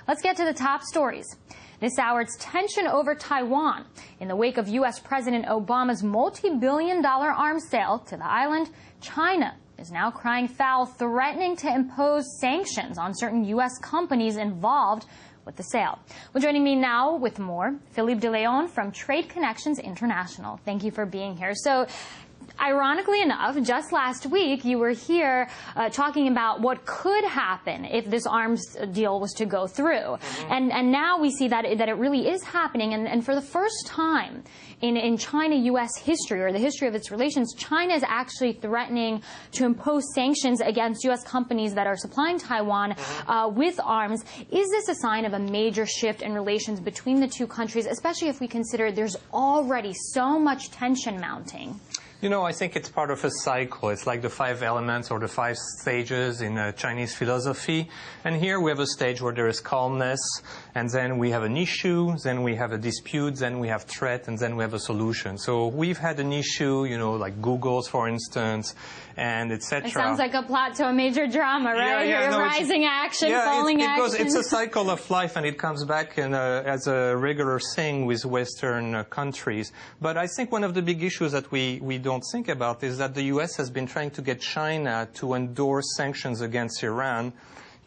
Let's get to the top stories. This hour, it's tension over Taiwan. In the wake of U.S. President Obama's multi-billion-dollar arms sale to the island, China is now crying foul, threatening to impose sanctions on certain U.S. companies involved with the sale. Well, joining me now with more, Philippe de Leon from Trade Connections International. Thank you for being here. So, ironically enough, just last week you were here talking about what could happen if this arms deal was to go through. And now we see that it really is happening. And for the first time in China-U.S. history, or the history of its relations, China is actually threatening to impose sanctions against U.S. companies that are supplying Taiwan with arms. Is this a sign of a major shift in relations between the two countries, especially if we consider there's already so much tension mounting? You know, I think it's part of a cycle. It's like the 5 elements or the 5 stages in Chinese philosophy. And here we have a stage where there is calmness, and then we have an issue, then we have a dispute, then we have threat, and then we have a solution. So we've had an issue, you know, like Google's, for instance, and etc. It sounds like a plot to a major drama, right? Rising action, falling action. It's a cycle of life, and it comes back as a regular thing with Western countries. But I think one of the big issues that we don't think about is that the U.S. has been trying to get China to endorse sanctions against Iran.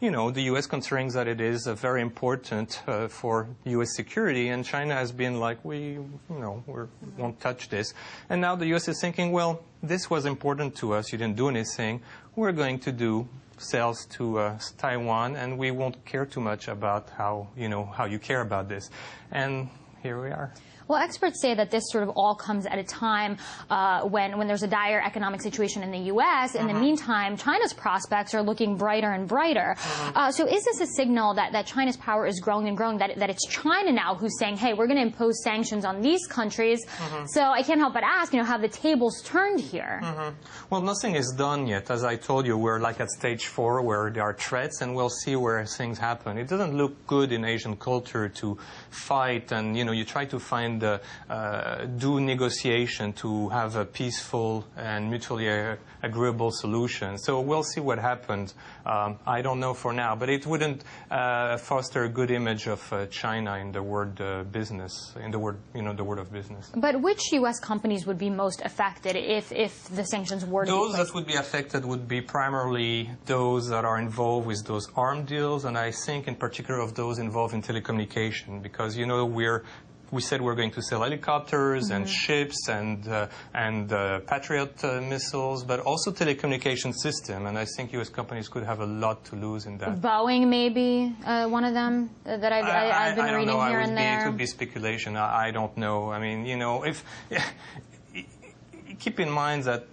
You know, the U.S. considering that it is very important for U.S. security, and China has been like, we won't touch this. And now the U.S. is thinking, well, this was important to us. You didn't do anything. We're going to do sales to Taiwan, and we won't care too much about how you care about this. And here we are. Well, experts say that this sort of all comes at a time when there's a dire economic situation in the U.S. In the meantime, China's prospects are looking brighter and brighter. So is this a signal that China's power is growing and growing, that it's China now who's saying, hey, we're going to impose sanctions on these countries? So I can't help but ask, have the tables turned here? Well, nothing is done yet. As I told you, we're like at stage 4 where there are threats, and we'll see where things happen. It doesn't look good in Asian culture to fight, and, you try to find do negotiation to have a peaceful and mutually agreeable solution. So we'll see what happens. I don't know for now, but it wouldn't foster a good image of China in the word business, in the word, the word of business. But which U.S. companies would be most affected if the sanctions were to be placed? Those that would be affected would be primarily those that are involved with those arm deals, and I think in particular of those involved in telecommunication, because, we said we're going to sell helicopters and ships and Patriot missiles, but also telecommunication system. And I think U.S. companies could have a lot to lose in that. Boeing may be one of them that I've been reading here and there. It would be speculation. I don't know. I mean, if keep in mind that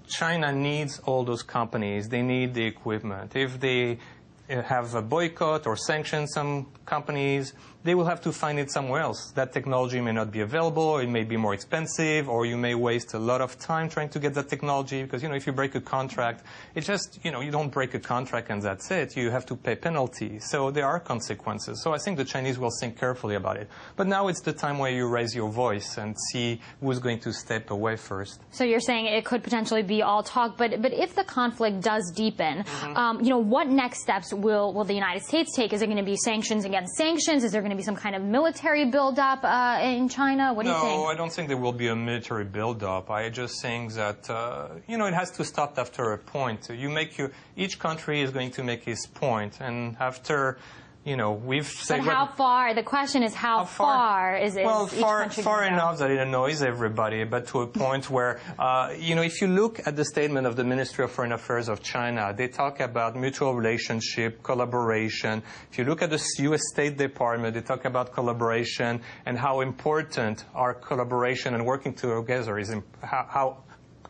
China needs all those companies. They need the equipment. If they have a boycott or sanction some companies, they will have to find it somewhere else. That technology may not be available, it may be more expensive, or you may waste a lot of time trying to get that technology, because, if you break a contract, it's just, you don't break a contract and that's it. You have to pay penalties. So there are consequences. So I think the Chinese will think carefully about it. But now it's the time where you raise your voice and see who's going to step away first. So you're saying it could potentially be all talk, but if the conflict does deepen, what next steps will the United States take? Is it going to be sanctions against sanctions? Is there going to be some kind of military buildup in China? What do you think? No, I don't think there will be a military buildup. I just think that, it has to stop after a point. Each country is going to make its point, and after, we've said... But how far? The question is how far is each country far enough that it annoys everybody, but to a point where, if you look at the statement of the Ministry of Foreign Affairs of China, they talk about mutual relationship, collaboration. If you look at the U.S. State Department, they talk about collaboration and how important our collaboration and working together is, how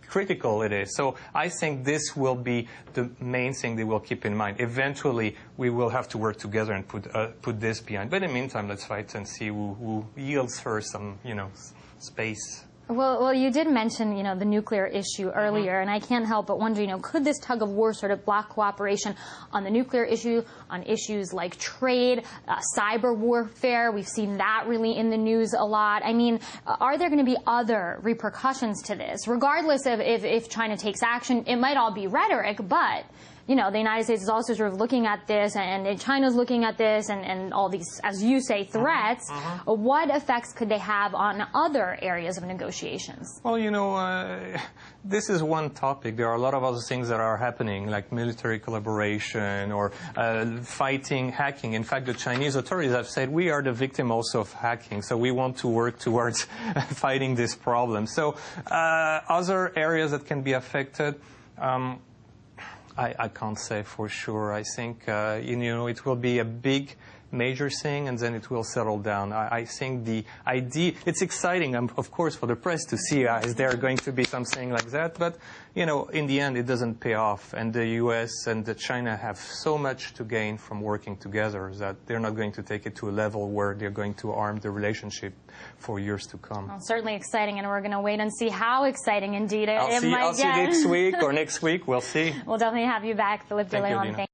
critical it is. So I think this will be the main thing they will keep in mind. Eventually, we will have to work together and put this behind. But in the meantime, let's fight and see who yields first some, space. Well, you did mention, the nuclear issue earlier, and I can't help but wonder, could this tug of war sort of block cooperation on the nuclear issue, on issues like trade, cyber warfare? We've seen that really in the news a lot. I mean, are there going to be other repercussions to this? Regardless of if China takes action, it might all be rhetoric, but you know, the United States is also sort of looking at this, and China's looking at this, and all these, as you say, threats. What effects could they have on other areas of negotiations? Well, you know, this is one topic. There are a lot of other things that are happening, like military collaboration or fighting hacking. In fact, the Chinese authorities have said we are the victim also of hacking, so we want to work towards fighting this problem. So other areas that can be affected, I can't say for sure. I think, you know, it will be a big, major thing, and then it will settle down. I think the idea, it's exciting, of course, for the press to see is there going to be something like that, but, you know, in the end, it doesn't pay off, and the U.S. and China have so much to gain from working together that they're not going to take it to a level where they're going to arm the relationship for years to come. Well, certainly exciting, and we're going to wait and see how exciting indeed it I'll might see get. next week or next week. We'll see. We'll definitely have you back, Philippe de Leon.